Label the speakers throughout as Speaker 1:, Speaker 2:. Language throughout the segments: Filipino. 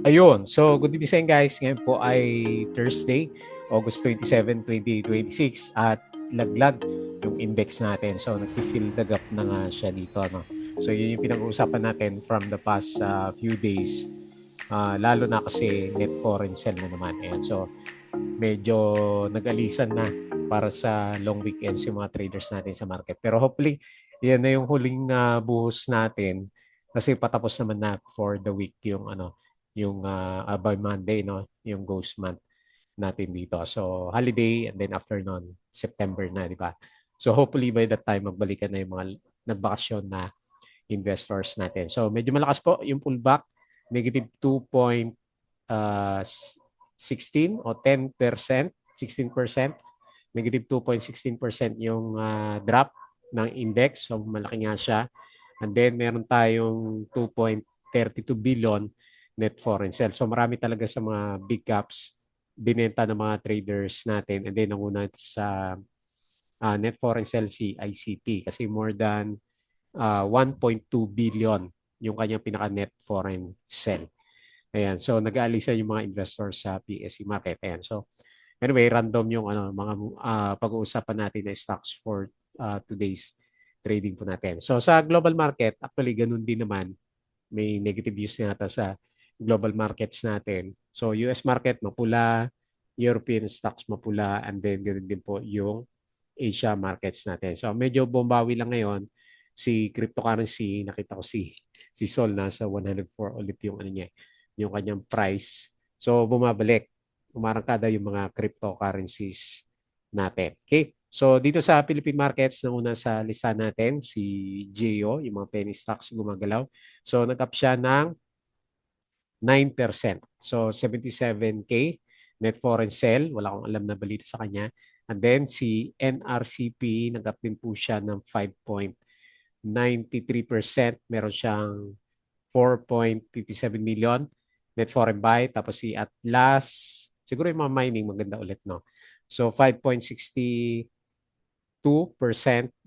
Speaker 1: Ayun. So, good evening sa inyo guys. Ngayon po ay Thursday, August 27, 2026 at laglag yung index natin. So, nag-fill the gap na nga siya dito. No? So, yun yung pinag-uusapan natin from the past few days. Lalo na kasi net foreign sell na naman. Ayan. So, medyo nag-alisan na para sa long weekends yung mga traders natin sa market. Pero hopefully, yan na yung huling buhos natin kasi patapos naman na for the week yung yung by Monday, no, yung ghost month natin dito. So holiday and then after nun September na, di ba? So hopefully by that time magbalikan na yung mga nagbakasyon na investors natin. So medyo malakas po yung pullback, negative 2.16 o 10%, 16%, negative 2.16% yung drop ng index. So malaki nga siya. And then meron tayong 2.32 billion net foreign sales. So marami talaga sa mga big caps binenta ng mga traders natin. And then nanguna sa net foreign sales si ICT kasi more than 1.2 billion yung kanyang pinaka-net foreign sell. Ayan, so nag-aalisan yung mga investors sa PSE market. Ayan, so anyway, random yung mga pag-uusapan natin na stocks for today's trading po natin. So sa global market, actually ganun din naman. May negative news yata sa global markets natin. So US market mapula, European stocks mapula, and then ganun din po yung Asia markets natin. So medyo bumbawi lang ngayon si cryptocurrency, nakita ko si Sol nasa 104 ulit yung niya, yung kanyang price. So bumabalik, umarangkada yung mga cryptocurrencies natin. Okay? So dito sa Philippine markets, na una sa lista natin si GEO, yung mga penny stocks gumagalaw. So nag-up siya ng 9%. So 77K net foreign sell, wala akong alam na balita sa kanya. And then si NRCP, nag-up din po siya ng 5.93%. Meron siyang 4.57 million net foreign buy. Tapos si Atlas, siguro yung mga mining maganda ulit, no? So 5.62%,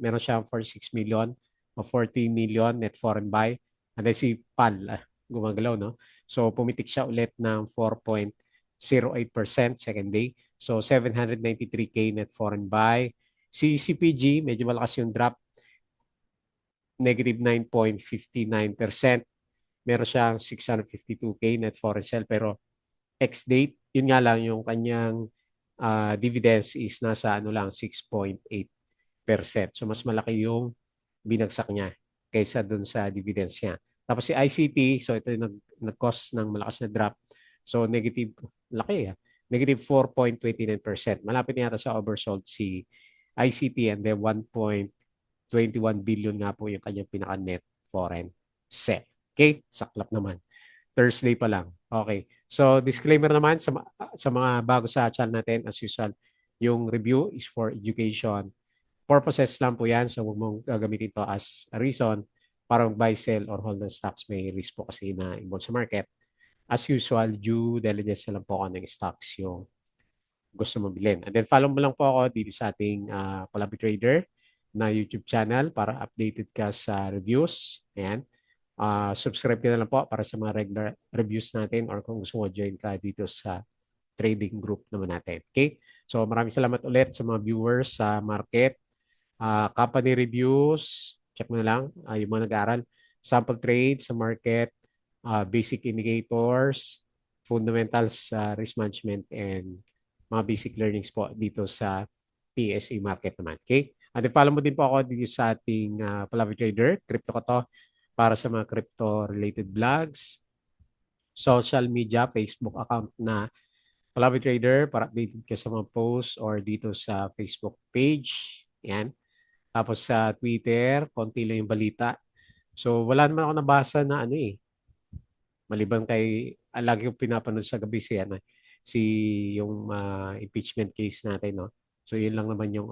Speaker 1: meron siyang 46 million o 40 million net foreign buy. And then si PAL, gumagalaw, no? So pumitik siya ulit ng 4.08% second day. So 793K net foreign buy. Si CPG, medyo malakas yung drop, negative 9.59%. Meron siyang 652K net foreign sell pero ex-date, yun nga lang yung kanyang dividends is nasa lang 6.8%. So mas malaki yung binagsak niya kaysa dun sa dividends niya. Tapos si ICT, so ito yung nag-cause ng malakas na drop. So negative, laki negative 4.29%. Malapit na yata sa oversold si ICT and then 1.21 billion nga po yung kanyang pinaka-net foreign sell. Okay? Saklap naman. Thursday pa lang. Okay. So disclaimer naman sa mga bago sa channel natin, as usual, yung review is for education purposes lang po yan. So huwag mong gagamitin ito as a reason para mag-buy, sell, or hold ng stocks. May risk po kasi na involved sa market. As usual, due diligence na lang po ako ng stocks yung gusto mong bilhin. And then follow mo lang po ako dito sa ating Palabi Trader na YouTube channel para updated ka sa reviews. Ayan. Subscribe ka na lang po para sa mga regular reviews natin or kung gusto mo join ka dito sa trading group naman natin. Okay? So maraming salamat ulit sa mga viewers sa market. Company reviews, check mo na lang yung mga nag-aaral. Sample trades sa market, basic indicators, fundamentals risk management, and mga basic learnings po dito sa PSE market naman. Okay? At follow mo din po ako dito sa ating Palavi Trader. Crypto ko to para sa mga crypto-related vlogs, social media, Facebook account na Palavi Trader para updated ka sa mga posts or dito sa Facebook page. Yan. Tapos sa Twitter, konti lang yung balita. So wala naman ako nabasa na maliban kay lagi ko pinapanood sa gabi si yung impeachment case natin, no. So yun lang naman yung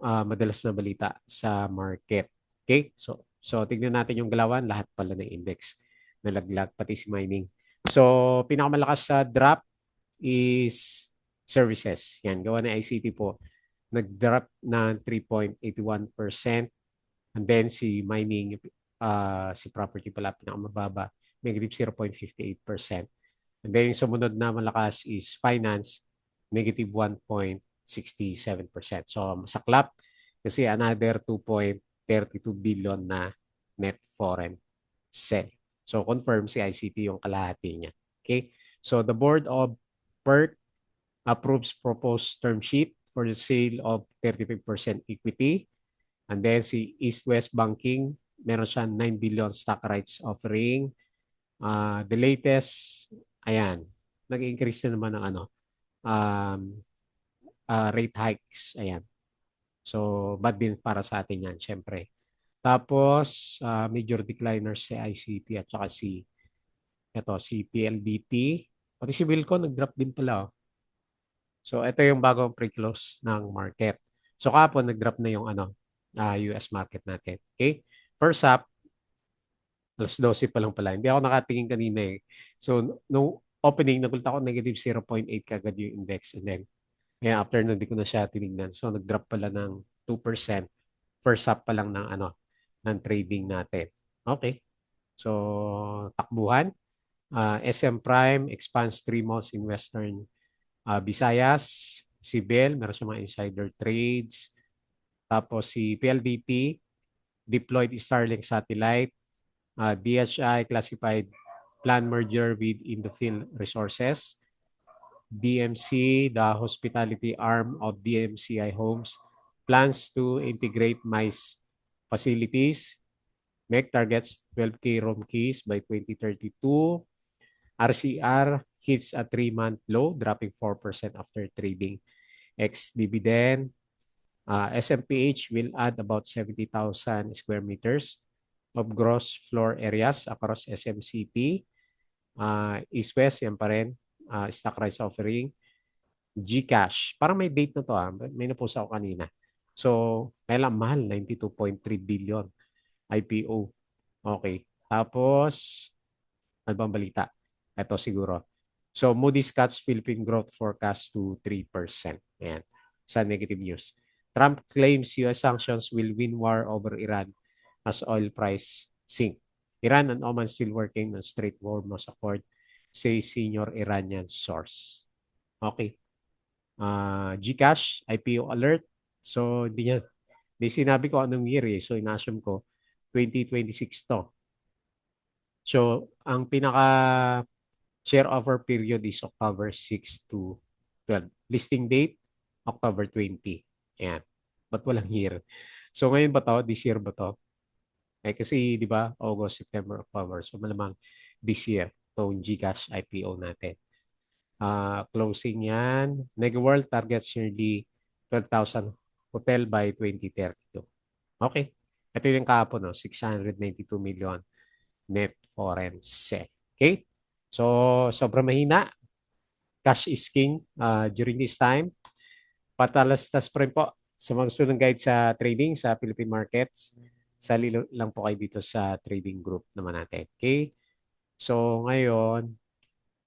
Speaker 1: madalas na balita sa market. Okay? So tignan natin yung galawan, lahat pala ng index nalaglag pati si mining. So pinakamalakas sa drop is services. Yan, gawa ng ICT po. Nag-drop na 3.81%. And then si mining, si property pala pinakamababa, negative 0.58%. And then yung sumunod na malakas is finance, negative 1.67%. So masaklap kasi another 2.32 billion na net foreign sell. So confirm si ICT yung kalahati niya. Okay? So the board of PERT approves proposed term sheet for the sale of 35% equity. And then si East West Banking, meron siya 9 billion stock rights offering. The latest, ayan, nag-increase na naman ng um, rate hikes. Ayan. So, bad din para sa atin yan, syempre. Tapos, major decliners si ICT at saka si PLDT. Pati si Wilco, nag-drop din pala. Oh. So, ito yung bagong pre-close ng market. So, kahapon, nag-drop na yung US market natin. Okay? First up, alas 12 pa lang pala. Hindi ako nakatingin kanina eh. So, no opening, nagulat ako negative 0.8 kagad yung index. And then, after nun, hindi ko na siya tinignan. So, nag-drop pala ng 2%. First up pa lang ng trading natin. Okay. So, takbuhan. SM Prime expands 3 malls in Western Visayas. Si Bell, meron siya mga insider trades. Tapos si PLDT, deployed Starlink satellite. DHI classified plan merger with Indophil Resources. DMC, the hospitality arm of DMCI Homes, plans to integrate MICE facilities. MEC targets 12K room keys by 2032. RCR hits a 3-month low, dropping 4% after trading ex-dividend. SMPH will add about 70,000 square meters of gross floor areas across SMCP. East West, yan pa rin. Stock rights offering. GCash. Parang may date na to. May napost ako kanina. So, kailan mahal? 92.3 billion IPO. Okay. Tapos, ano bang balita? Ito siguro. So, Moody's cuts Philippine growth forecast to 3%. Ayan. Sa negative news. Trump claims US sanctions will win war over Iran as oil price sink. Iran and Oman still working on Strait Hormuz Accord, say senior Iranian source. Okay. GCash, IPO alert. So, hindi sinabi ko anong year eh. So, in-assume ko 2026 to. So, ang pinaka share offer period is October 6 to 12. Listing date, October 20. Ayan. Ba't walang year? So, ngayon ba to? This year ba to? Kasi, di ba, August, September, October. So, malamang this year, itong GCash IPO natin. Closing yan. MegaWorld targets nearly 12,000 hotel by 2032. Okay. Ito yung kahapon, no? 692 million net foreign sale. Okay? So, sobrang mahina. Cash is king during this time. Patalastas pa rin po sa mga gusto ng guide sa trading sa Philippine markets. Sali lang po kayo dito sa trading group naman natin. Okay? So, ngayon,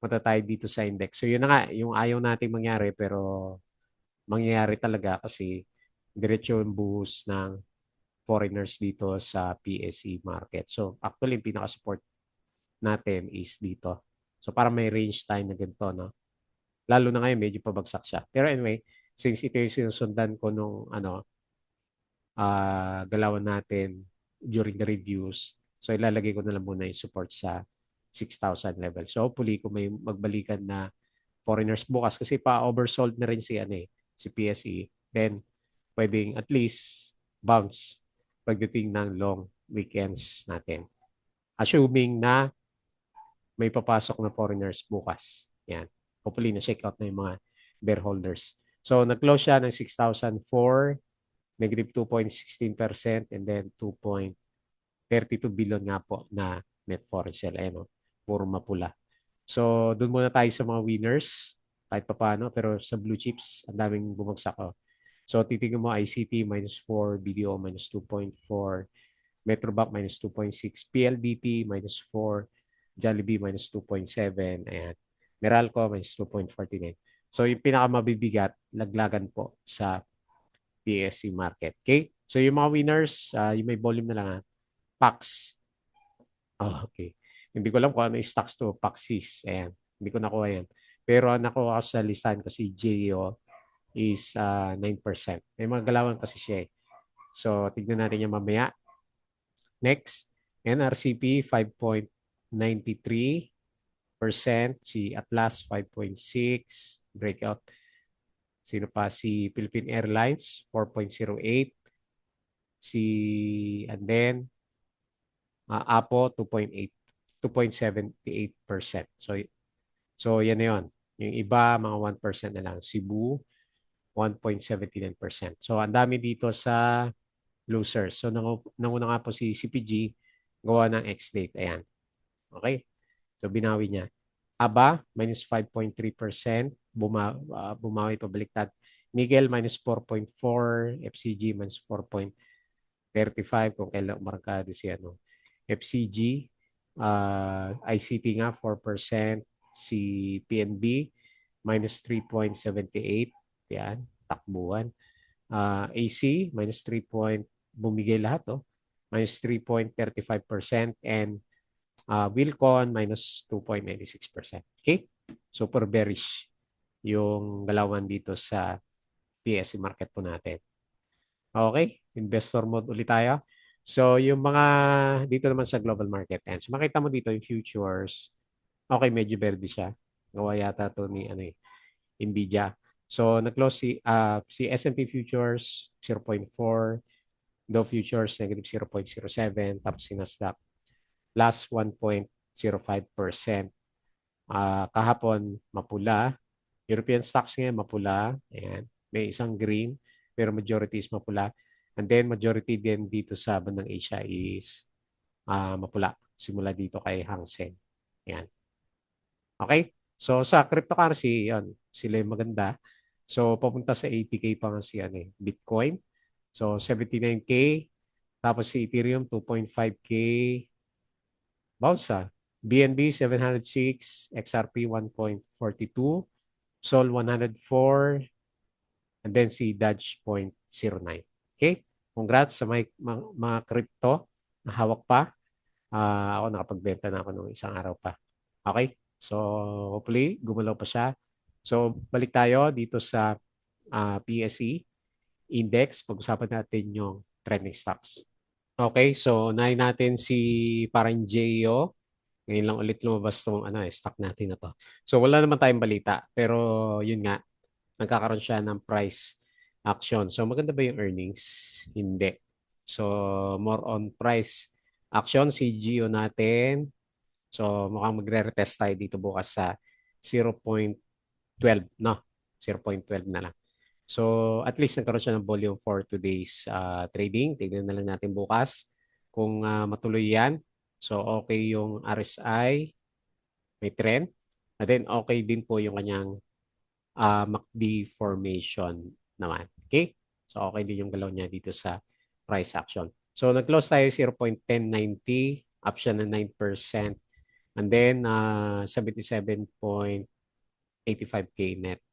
Speaker 1: punta tayo dito sa index. So, yun na nga, yung ayaw nating mangyari pero mangyayari talaga kasi diretso yung buhos ng foreigners dito sa PSE market. So, actually, yung pinaka-support natin is dito. So, para may range tayo na ganito, no? Lalo na ngayon, medyo pabagsak siya. Pero anyway, since ito yung sinusundan ko nung galawan natin during the reviews, so ilalagay ko na lang muna yung support sa 6,000 level. So hopefully, kung may magbalikan na foreigners bukas, kasi pa-oversold na rin si PSE, then pwedeng at least bounce pagdating ng long weekends natin. Assuming na may papasok na foreigners bukas. Yan. Hopefully, na-check out na yung mga bear holders. So, nag-close siya ng 6,004, negative 2.16%, and then 2.32 billion nga po na net foreign sale. Ayan, puro mapula. So, doon muna tayo sa mga winners, kahit pa paano, pero sa blue chips, ang daming bumagsak. So, titignan mo ICT minus 4, BDO minus 2.4, Metrobank minus 2.6, PLDT minus 4, Jollibee minus 2.7, ayan. Meralco minus 2.49. So, yung pinakamabibigat, laglagan po sa PSC market. Okay? So, yung mga winners, yung may volume na lang, PAX. Oh, okay. Hindi ko alam kung ano yung stocks to, PAXIS. Ayan. Hindi ko nakuha yan. Pero ang nakuha ko sa listahan ko si GEO is 9%. May mga galawan kasi siya eh. So, tignan natin yung mamaya. Next, NRCP 5.93%. Si Atlas 5.6. Breakout. Sino pa? Si Philippine Airlines 4.08. And then, Apo 2.8. 2.78%. So yan na yun. Yung iba, mga 1% na lang. Cebu, 1.79%. So, ang dami dito sa losers. So, nanguna nga po si CPG, gawa ng X-date. Ayan. Okay? So, binawi niya. ABA, minus 5.3%. Bumawi pabaliktad. Nickel, minus 4.4. FCG, minus 4.35. Kung kailan umarkado si FCG. ICT nga, 4%. Si PNB, minus 3.78. Yan, takbuhan. AC, minus 3 bumigay lahat, oh. Minus 3.35%. And Wilcon, minus 2.96%. Okay? Super bearish yung galawan dito sa PSE market po natin. Okay? Investor mode ulit tayo. So, yung mga dito naman sa global market. And so, makita mo dito yung futures. Okay, medyo verde siya. Gawa yata to ni Nvidia. So, nag-close si S&P Futures 0.4, Dow Futures negative 0.07, tapos si Nasdaq plus 1.05%. Kahapon mapula. European stocks ngayon mapula. Ayan. May isang green, pero majority is mapula. And then majority din dito sa bandang Asia is mapula. Simula dito kay Hang Seng. Ayan. Okay? So sa cryptocurrency, yan, sila yung maganda. So papunta sa 80K pa nga si Bitcoin. So 79K. Tapos si Ethereum 2.5K. Bounce. BNB 706, XRP 1.42, Sol 104, and then si Dodge 0.09. Okay? Congrats sa mga crypto na hawak pa. Ako nakapagbenta na ako nung isang araw pa. Okay? So, hopefully, gumalaw pa siya. So, balik tayo dito sa PSE index. Pag-usapan natin yung trending stocks. Okay, so unahin natin si parang JO. Ngayon lang ulit lumabas tong stock natin na to. So, wala naman tayong balita. Pero, yun nga, nagkakaroon siya ng price action. So, maganda ba yung earnings? Hindi. So, more on price action. Si GEO natin. So, mukhang magre-retest tayo dito bukas sa 0.12, no? 0.12 na lang. So, at least nagkaroon siya ng volume for today's trading. Tignan na lang natin bukas kung matuloy yan. So, okay yung RSI, may trend. And then, okay din po yung kanyang MACD formation naman. Okay? So, okay din yung galaw niya dito sa price action. So, nag-close tayo 0.1090, up siya ng 9%. And then, 77.85K net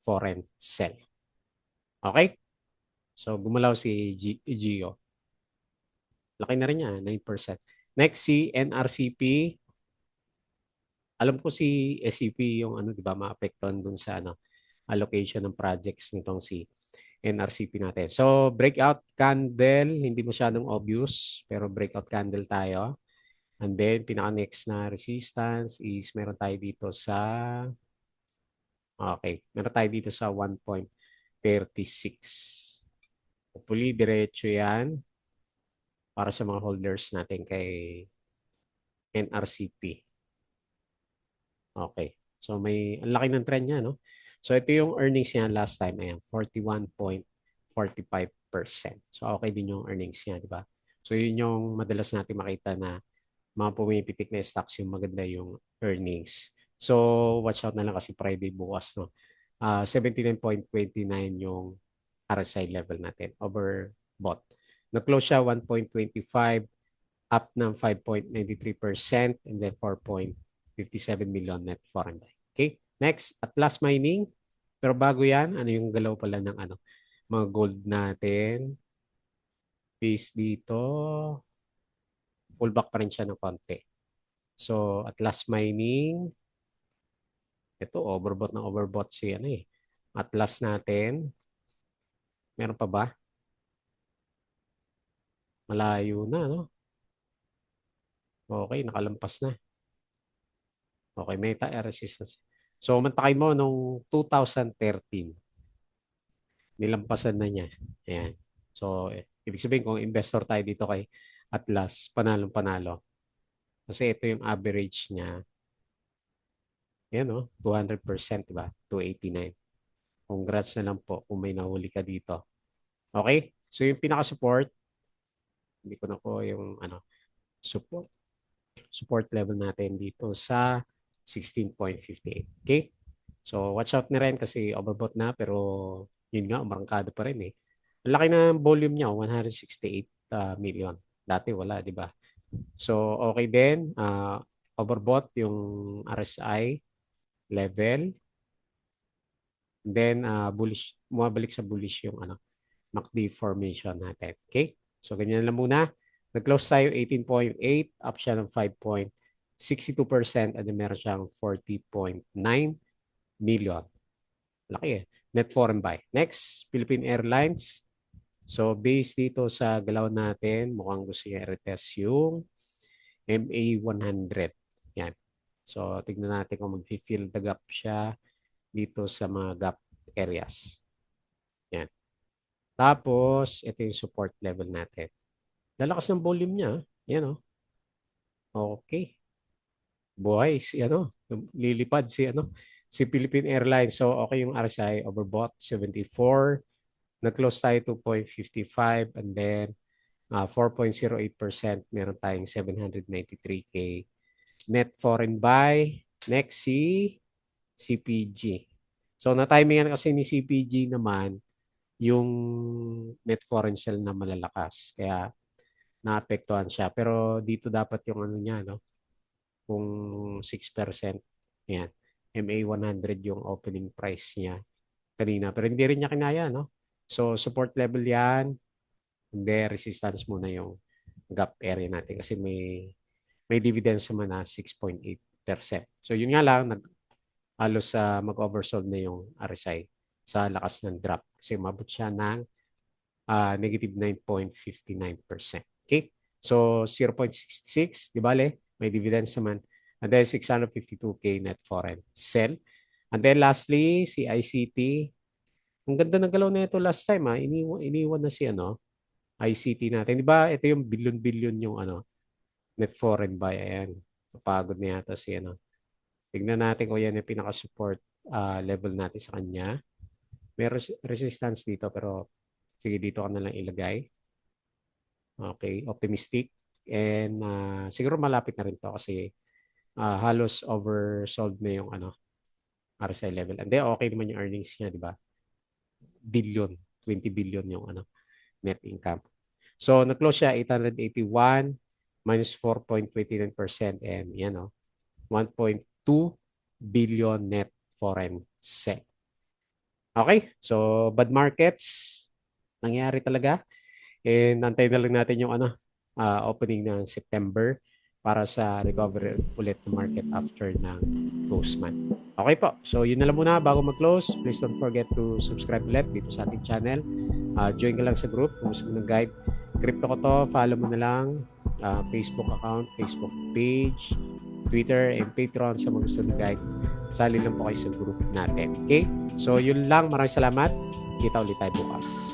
Speaker 1: foreign sell. Okay? So, gumalaw si Gio. Laki na rin niya, 9%. Next, si NRCP. Alam ko si SCP yung di ba, maapektuhan dun sa allocation ng projects nitong si NRCP natin. So, breakout candle, hindi masyadong obvious, pero breakout candle tayo. And then, pinaka-next na resistance is meron tayo dito sa, meron tayo dito sa 1.36. Hopefully, diretso yan para sa mga holders natin kay NRCP. Okay. So, ang laki ng trend niya, no? So, ito yung earnings niya last time. Ayan, 41.45%. So, okay din yung earnings niya, di ba? So, yun yung madalas natin makita na mga pumipitik na stocks yung maganda yung earnings. So, watch out na lang kasi Friday bukas, no? 79.29 yung RSI level natin. Overbought. Na-close siya 1.25, up ng 5.93% and then 4.57 million net foreign buy. Okay? Next, Atlas Mining. Pero bago yan, ano yung galaw pala ng mga gold natin. Base dito, pullback pa rin siya ng konti. So, Atlas Mining, Ito, overbought ng overbought si ano eh. Atlas natin. Meron pa ba? Malayo na, no? Okay, nakalampas na. Okay, may resistance. So, mantakay mo nung 2013. Nilampasan na niya. Ayan. So, ibig sabihin kung investor tayo dito kay Atlas, panalong-panalo. Kasi ito yung average niya. Ayan, no? 200%, diba? 289. Congrats na lang po kung may nahuli ka dito. Okay? So, yung pinaka-support, hindi ko na po yung support level natin dito sa 16.58. Okay? So, watch out na rin kasi overbought na pero yun nga, umarangkado pa rin eh. Ang laki ng volume niya, 168 million. Dati wala, di ba? So, okay din. Overbought yung RSI level. Then, bullish, bumabalik sa bullish yung MACD formation natin. Okay? So, ganyan lang muna. Nag-close tayo 18.8, up siya ng 5.62% and then meron siyang 40.9 million. Laki eh. Net foreign buy. Next, Philippine Airlines. So, based dito sa galaw natin, mukhang gusto niya i-retest yung MA100. Yan. So, tignan natin kung mag-fill the gap siya dito sa mga gap areas. Yan. Tapos, ito yung support level natin. Lalakas ng volume niya. Yan o. Okay. Buhay si lilipad si Philippine Airlines. So, okay yung RSI overbought 74. Nag-close tayo 2.55 and then 4.08%. Meron tayong 793K. Net foreign buy. Next si CPG. So, na-timingan kasi ni CPG naman yung net foreign sell na malalakas. Kaya naapektuhan siya. Pero dito dapat yung niya, no? Kung 6%. Yan. MA100 yung opening price niya kanina. Pero hindi rin niya kinaya, no? So, support level yan. Hindi, resistance muna yung gap area natin kasi may dividends naman na 6.8%. So, yun nga lang, halos mag-oversold na yung RSI sa lakas ng drop kasi umabot siya ng negative 9.59%. Okay? So, 0.66, di bale, may dividends naman. And then, 652K net foreign sell. And then, lastly, si ICT. Ang ganda ng galaw na ito last time. Iniwan na si ICT natin. Di ba, ito yung billion-billion yung net foreign buy. Ayan. Napagod na yata si Tignan natin kung yan yung pinaka-support level natin sa kanya. May resistance dito pero sige dito ka na lang ilagay. Okay, optimistic. And siguro malapit na rin to kasi halos oversold na yung RSI level. And then okay naman yung earnings niya, di ba? 20 billion yung net income. So nag-close siya 881 minus 4.29% and yan 1.2 billion net foreign sell. Okay, so bad markets nangyari talaga. And antayin na lang natin yung opening ng September para sa recovery ulit ng market after ng close month. Okay po. So yun na lang muna bago mag-close. Please don't forget to subscribe ulit dito sa ating channel. Join ka lang sa group kung gusto mo ng guide. Crypto ko to. Follow mo na lang. Facebook account, Facebook page, Twitter, and Patreon sa mga gusto ng guide. Sali lang po kayo sa group natin. Okay? So yun lang. Maraming salamat. Kita ulit tayo bukas.